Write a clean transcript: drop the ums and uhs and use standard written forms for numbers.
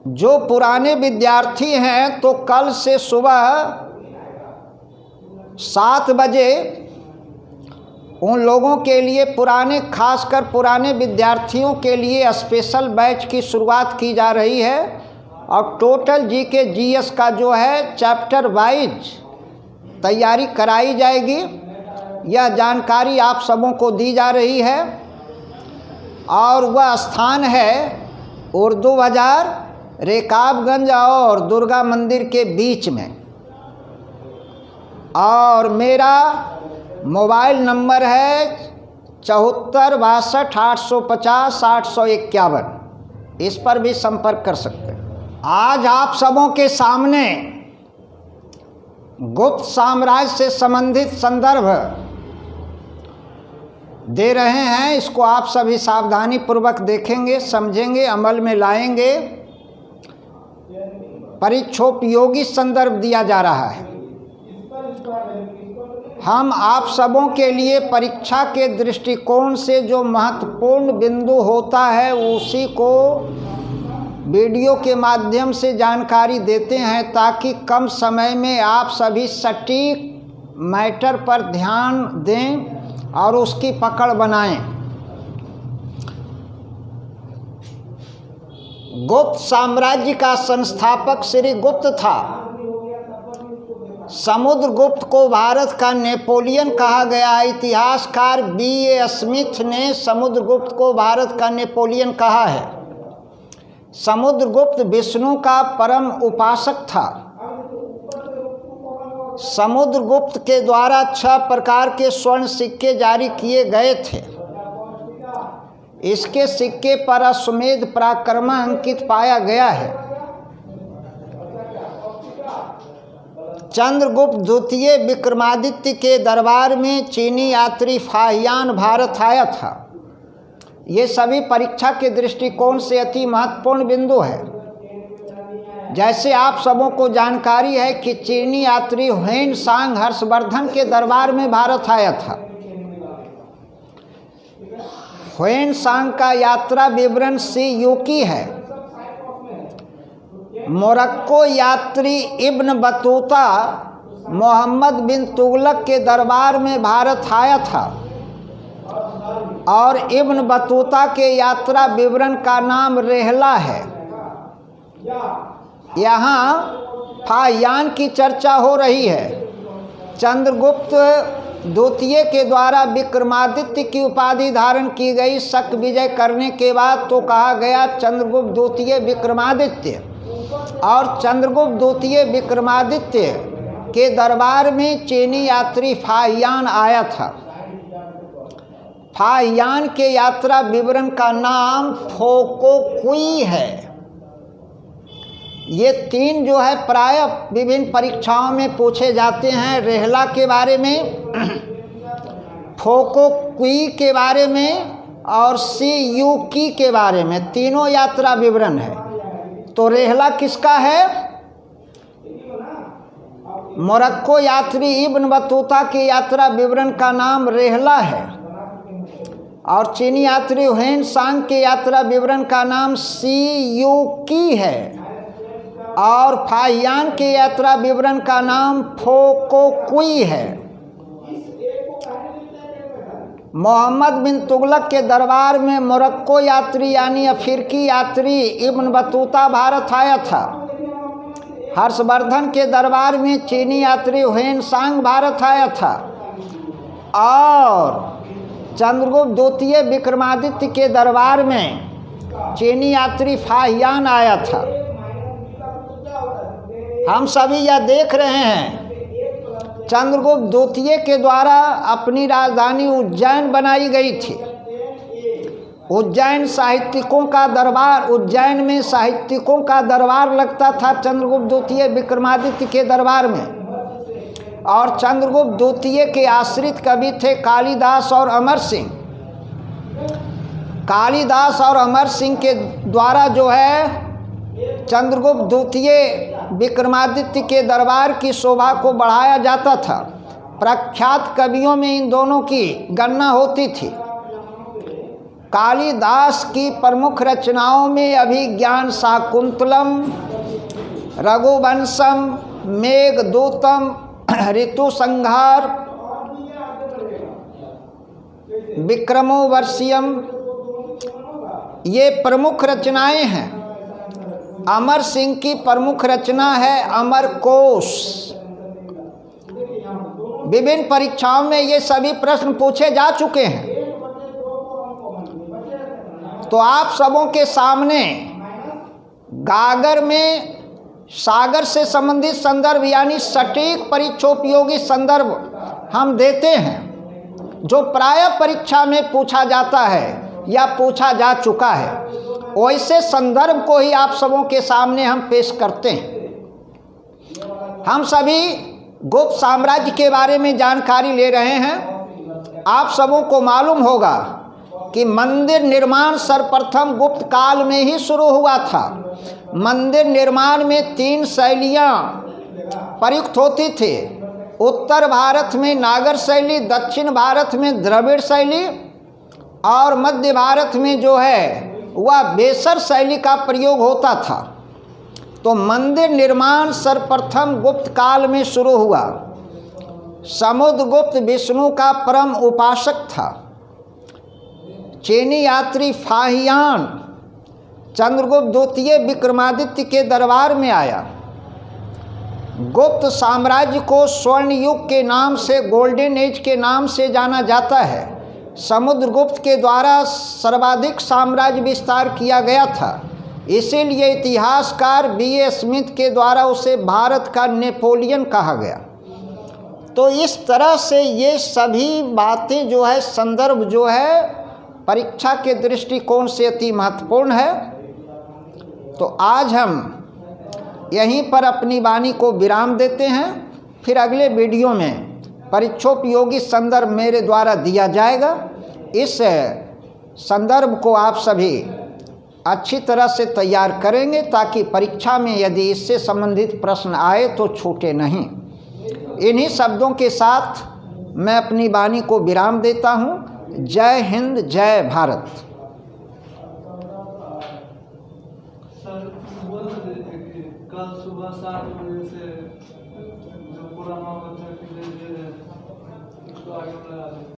जो पुराने विद्यार्थी हैं तो कल से सुबह 7 बजे उन लोगों के लिए खासकर पुराने विद्यार्थियों के लिए स्पेशल बैच की शुरुआत की जा रही है और टोटल जीके जीएस का जो है चैप्टर वाइज तैयारी कराई जाएगी। यह जानकारी आप सबों को दी जा रही है और वह स्थान है उर्दू बाज़ार, रेकाबगंज और दुर्गा मंदिर के बीच में। और मेरा मोबाइल नंबर है 74 62 850 851। इस पर भी संपर्क कर सकते हैं। आज आप सबों के सामने गुप्त साम्राज्य से संबंधित संदर्भ दे रहे हैं। इसको आप सभी सावधानी पूर्वक देखेंगे, समझेंगे, अमल में लाएंगे। परीक्षोपयोगी संदर्भ दिया जा रहा है। हम आप सबों के लिए परीक्षा के दृष्टिकोण से जो महत्वपूर्ण बिंदु होता है उसी को वीडियो के माध्यम से जानकारी देते हैं ताकि कम समय में आप सभी सटीक मैटर पर ध्यान दें और उसकी पकड़ बनाएं। गुप्त साम्राज्य का संस्थापक श्री गुप्त था। समुद्रगुप्त को भारत का नेपोलियन कहा गया। इतिहासकार B.A. स्मिथ ने समुद्रगुप्त को भारत का नेपोलियन कहा है। समुद्रगुप्त विष्णु का परम उपासक था। समुद्रगुप्त के द्वारा 6 प्रकार के स्वर्ण सिक्के जारी किए गए थे। इसके सिक्के पर अश्वमेध पराक्रम अंकित पाया गया है। चंद्रगुप्त द्वितीय विक्रमादित्य के दरबार में चीनी यात्री फाहियान भारत आया था। ये सभी परीक्षा के दृष्टिकोण से अति महत्वपूर्ण बिंदु है। जैसे आप सबों को जानकारी है कि चीनी यात्री ह्वेन सांग हर्षवर्धन के दरबार में भारत आया था। ह्वेन सांग का यात्रा विवरण CUK है। मोरक्को यात्री इब्न बतूता मोहम्मद बिन तुगलक के दरबार में भारत आया था और इब्न बतूता के यात्रा विवरण का नाम रेहला है। यहाँ फाहियान की चर्चा हो रही है। चंद्रगुप्त द्वितीय के द्वारा विक्रमादित्य की उपाधि धारण की गई। शक विजय करने के बाद तो कहा गया चंद्रगुप्त द्वितीय विक्रमादित्य। और चंद्रगुप्त द्वितीय विक्रमादित्य के दरबार में चीनी यात्री फाहियान आया था। फाहियान के यात्रा विवरण का नाम फोकोकुई है। ये 3 जो है प्राय विभिन्न परीक्षाओं में पूछे जाते हैं। रेहला के बारे में, फोकोकुई के बारे में और CUK के बारे में, तीनों यात्रा विवरण है। तो रेहला किसका है? मोरक्को यात्री इब्न बतूता की यात्रा विवरण का नाम रेहला है और चीनी यात्री ह्वेन सांग के यात्रा विवरण का नाम CUK है और फाहियान के यात्रा विवरण का नाम फोकोकुई है। मोहम्मद बिन तुगलक के दरबार में मोरक्को यात्री यानी अफ्रीकी यात्री इब्न बतूता भारत आया था। हर्षवर्धन के दरबार में चीनी यात्री ह्वेन सांग भारत आया था और चंद्रगुप्त द्वितीय विक्रमादित्य के दरबार में चीनी यात्री फाहियान आया था। हम सभी यह देख रहे हैं चंद्रगुप्त द्वितीय के द्वारा अपनी राजधानी उज्जैन बनाई गई थी। उज्जैन साहित्यिकों का दरबार, उज्जैन में साहित्यिकों का दरबार लगता था चंद्रगुप्त द्वितीय विक्रमादित्य के दरबार में। और चंद्रगुप्त द्वितीय के आश्रित कवि थे कालिदास और अमर सिंह। कालिदास और अमर सिंह के द्वारा जो है चंद्रगुप्त द्वितीय विक्रमादित्य के दरबार की शोभा को बढ़ाया जाता था। प्रख्यात कवियों में इन दोनों की गणना होती थी। कालिदास की प्रमुख रचनाओं में अभिज्ञान शाकुंतलम, रघुवंशम, मेघदूतम, ऋतुसंहार, विक्रमोर्वशीयम ये प्रमुख रचनाएं हैं। अमर सिंह की प्रमुख रचना है अमरकोश। विभिन्न परीक्षाओं में ये सभी प्रश्न पूछे जा चुके हैं। तो आप सबों के सामने गागर में सागर से संबंधित संदर्भ यानी सटीक परीक्षोपयोगी संदर्भ हम देते हैं, जो प्रायः परीक्षा में पूछा जाता है या पूछा जा चुका है। वैसे संदर्भ को ही आप सबों के सामने हम पेश करते हैं। हम सभी गुप्त साम्राज्य के बारे में जानकारी ले रहे हैं। आप सबों को मालूम होगा कि मंदिर निर्माण सर्वप्रथम गुप्त काल में ही शुरू हुआ था। मंदिर निर्माण में 3 शैलियाँ प्रयुक्त होती थी। उत्तर भारत में नागर शैली, दक्षिण भारत में द्रविड़ शैली और मध्य भारत में जो है वह बेसर शैली का प्रयोग होता था। तो मंदिर निर्माण सर्वप्रथम गुप्त काल में शुरू हुआ। समुद्रगुप्त विष्णु का परम उपासक था। चीनी यात्री फाहियान चंद्रगुप्त द्वितीय विक्रमादित्य के दरबार में आया। गुप्त साम्राज्य को स्वर्ण युग के नाम से, गोल्डन एज के नाम से जाना जाता है। समुद्रगुप्त के द्वारा सर्वाधिक साम्राज्य विस्तार किया गया था। इसीलिए इतिहासकार B.A. स्मिथ के द्वारा उसे भारत का नेपोलियन कहा गया। तो इस तरह से ये सभी बातें जो है, संदर्भ जो है परीक्षा के दृष्टिकोण से अति महत्वपूर्ण है। तो आज हम यहीं पर अपनी वाणी को विराम देते हैं। फिर अगले वीडियो में परीक्षोपयोगी संदर्भ मेरे द्वारा दिया जाएगा। इस संदर्भ को आप सभी अच्छी तरह से तैयार करेंगे ताकि परीक्षा में यदि इससे संबंधित प्रश्न आए तो छूटे नहीं। इन्हीं शब्दों के साथ मैं अपनी वाणी को विराम देता हूँ। जय हिंद, जय भारत। कल सुबह 7 बजे से जो पुराना बच्चा के लिए तो आगे बढ़ा